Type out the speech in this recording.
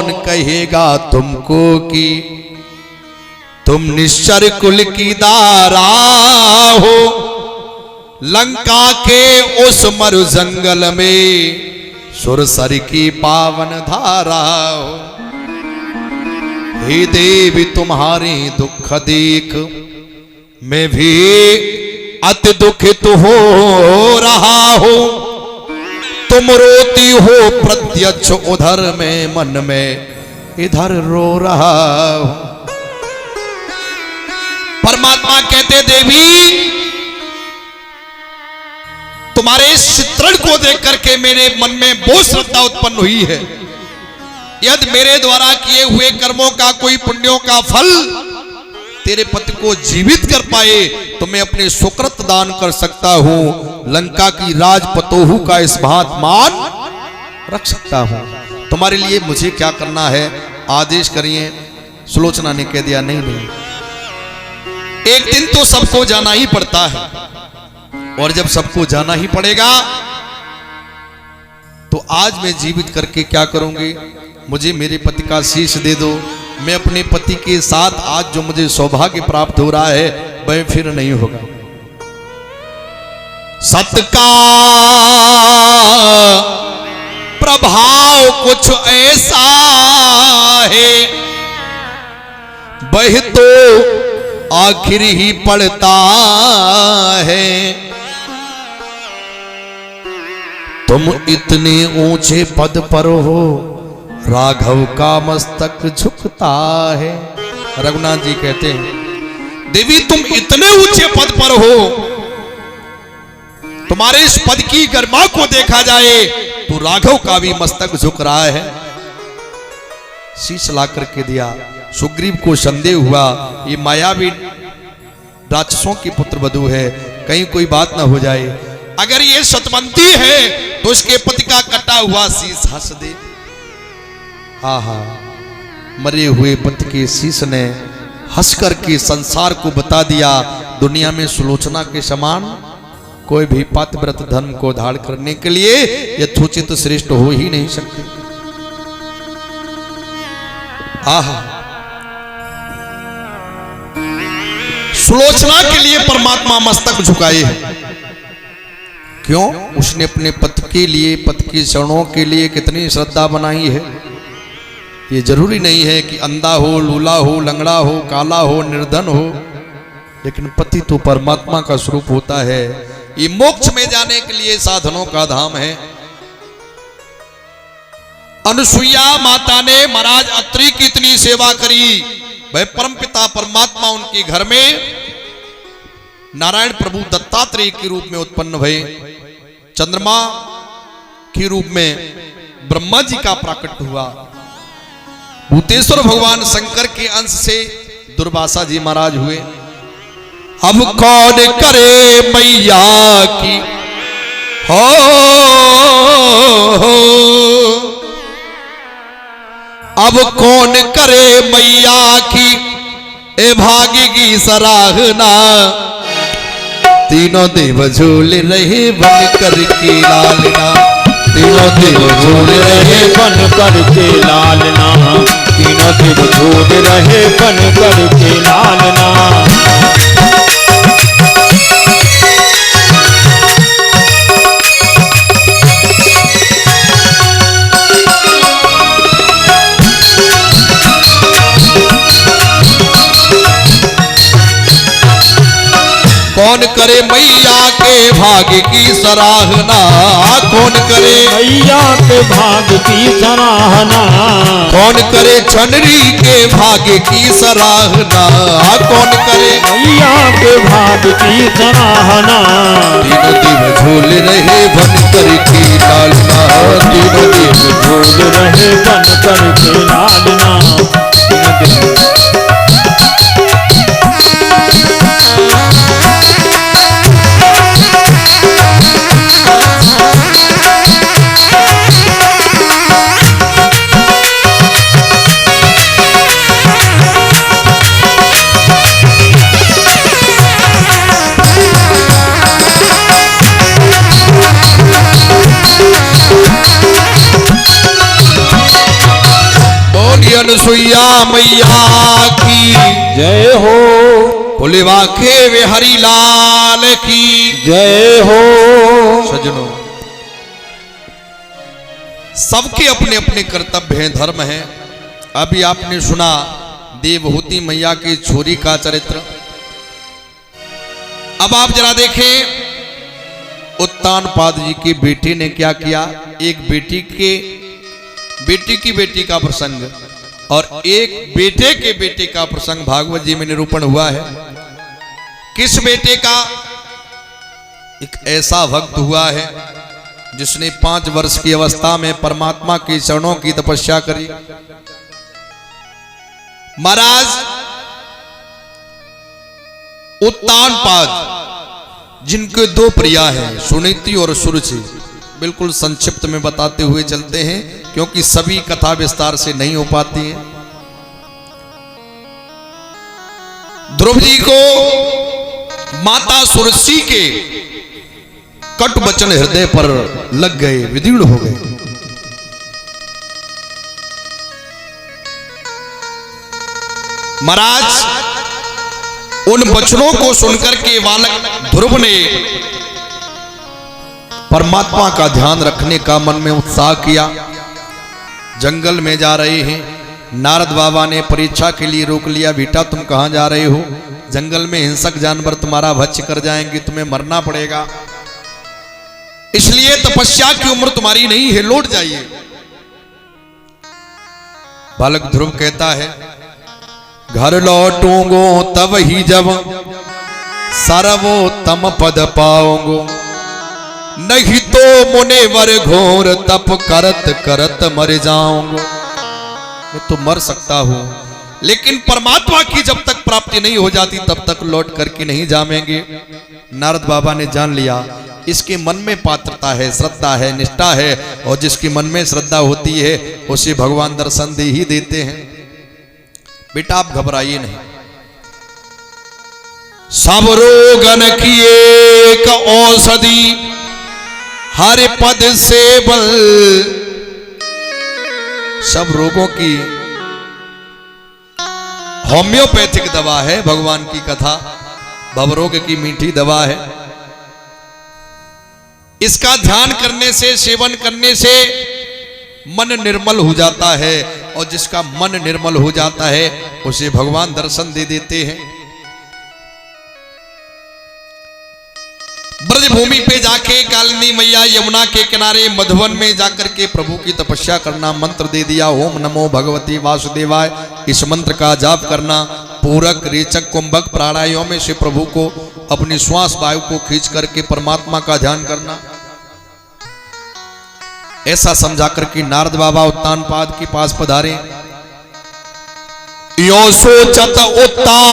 कौन कहेगा तुमको कि तुम निश्चर कुल की दारा हो, लंका के उस मरु जंगल में सुरसर की पावन धारा हो। हे देवी तुम्हारे दुख देख मैं भी अति दुखित हो रहा हो, तुम रोती हो प्रत्यक्ष उधर में मन में इधर रो रहा हो। परमात्मा कहते देवी तुम्हारे इस चित्रण को देख करके मेरे मन में बहुत श्रद्धा उत्पन्न हुई है। यदि मेरे द्वारा किए हुए कर्मों का कोई पुण्यों का फल तेरे पति को जीवित कर पाए तो मैं अपने सुकृत दान कर सकता हूं, लंका की राजपतोहू का इस भांत मान रख सकता हूं। तुम्हारे लिए मुझे क्या करना है आदेश करिए। सुलोचना ने कह दिया नहीं नहीं, एक दिन तो सबको जाना ही पड़ता है, और जब सबको जाना ही पड़ेगा तो आज मैं जीवित करके क्या करूंगी, मुझे मेरे पति का शीश दे दो। मैं अपने पति के साथ आज जो मुझे सौभाग्य प्राप्त हो रहा है वह फिर नहीं होगा। सत्य का प्रभाव कुछ ऐसा है, वह तो आखिर ही पड़ता है। तुम इतने ऊंचे पद पर हो, राघव का मस्तक झुकता है। रघुनाथ जी कहते हैं देवी तुम इतने ऊंचे पद पर हो, तुम्हारे इस पद की गरिमा को देखा जाए तो राघव का भी मस्तक झुक रहा है। शीश ला करके दिया। सुग्रीव को संदेह हुआ ये मायावी राक्षसों की पुत्र वधू है, कहीं कोई बात ना हो जाए। अगर ये सतवंती है तो इसके पति का कटा हुआ शीश हंस दे। आहा, मरे हुए पति के शीश ने हंस करके संसार को बता दिया दुनिया में सुलोचना के समान कोई भी पतिव्रत धर्म को धारण करने के लिए यथोचित श्रेष्ठ हो ही नहीं सकते। आहा, सुलोचना के लिए परमात्मा मस्तक झुकाए हैं। क्यों? उसने अपने पति के लिए, पति की चरणों के लिए कितनी श्रद्धा बनाई है। ये जरूरी नहीं है कि अंधा हो, लूला हो, लंगड़ा हो, काला हो, निर्धन हो, लेकिन पति तो परमात्मा का स्वरूप होता है। ये मोक्ष में जाने के लिए साधनों का धाम है। अनुसुईया माता ने महाराज अत्रि की इतनी सेवा करी, वह परमपिता परमात्मा उनके घर में नारायण प्रभु दत्तात्रेय के रूप में उत्पन्न भये। चंद्रमा के रूप में ब्रह्मा जी का प्राकट्य हुआ। भूतेश्वर भगवान शंकर के अंश से दुर्वासा जी महाराज हुए। अब कौन करे मैया की हो, अब कौन करे मैया की ए भाग्य की सराहना। तीनों देव झूल रहे बन करके लालना, तीनों देव झूल रहे बन करके लालना, तीनों देव झूल रहे बन करके लालना। कौन करे मैया के भाग्य की सराहना, कौन करे मैया के भाग्य की सराहना, कौन करे चंद्री के भाग्य की सराहना, कौन करे मैया के भाग्य की सराहना। तीनों देव झूल रहे बन करके लालना, तीनों देव झूल रहे बन करके लालना। अनसुईया मैया की जय हो, भोलेवा के वे हरि लाल की जय हो। सज्जनों, सबके अपने अपने कर्तव्य हैं, धर्म हैं। अभी आपने सुना देवहूति मैया की छोरी का चरित्र। अब आप जरा देखें उत्तानपाद जी की बेटी ने क्या किया। एक बेटी की बेटी का प्रसंग और एक बेटे के बेटे का प्रसंग भागवत जी में निरूपण हुआ है। किस बेटे का? एक ऐसा भक्त हुआ है जिसने 5 वर्ष की अवस्था में परमात्मा के चरणों की तपस्या करी। महाराज उत्तानपाद जिनके 2 प्रिया हैं, सुनीति और सुरुचि, बिल्कुल संक्षिप्त में बताते हुए चलते हैं क्योंकि सभी कथा विस्तार से नहीं हो पाती है। ध्रुव जी को माता सुरसी के कट वचन हृदय पर लग गए, विदीर्ण हो गए। महाराज उन वचनों को सुनकर के बालक ध्रुव ने परमात्मा का ध्यान रखने का मन में उत्साह किया। जंगल में जा रहे हैं, नारद बाबा ने परीक्षा के लिए रोक लिया। बेटा तुम कहां जा रहे हो? जंगल में हिंसक जानवर तुम्हारा भक्ष्य कर जाएंगे, तुम्हें मरना पड़ेगा, इसलिए तपस्या की उम्र तुम्हारी नहीं है, लौट जाइए। बालक ध्रुव कहता है घर लौटूंगो तब ही जब सर्वोत्तम पद पाऊंगो, नहीं तो मुनिवर घोर तप करत करत मर जाऊंगो। मैं तो मर सकता हूं, लेकिन परमात्मा की जब तक प्राप्ति नहीं हो जाती तब तक लौट करके नहीं जामेंगे। नारद बाबा ने जान लिया इसके मन में पात्रता है, श्रद्धा है, निष्ठा है, और जिसके मन में श्रद्धा होती है उसे भगवान दर्शन दे ही देते हैं। बेटा आप घबराइए नहीं, सब रोगन की एक औषधि हरि पद से बल। सब रोगों की होम्योपैथिक दवा है भगवान की कथा, भवरोग की मीठी दवा है। इसका ध्यान करने से, सेवन करने से मन निर्मल हो जाता है, और जिसका मन निर्मल हो जाता है उसे भगवान दर्शन दे देते हैं। ब्रजभूमि पे जाके कालिंदी मैया यमुना के किनारे मधुवन में जाकर के प्रभु की तपस्या करना, मंत्र दे दिया ओम नमो भगवती वासुदेवाय। इस मंत्र का जाप करना, पूरक, रेचक, कुंभक प्राणायाम से प्रभु को अपनी श्वास वायु को खींच करके परमात्मा का ध्यान करना। ऐसा समझा करके नारद बाबा उत्तानपाद के पास पधारे। यो सोचत उत्तान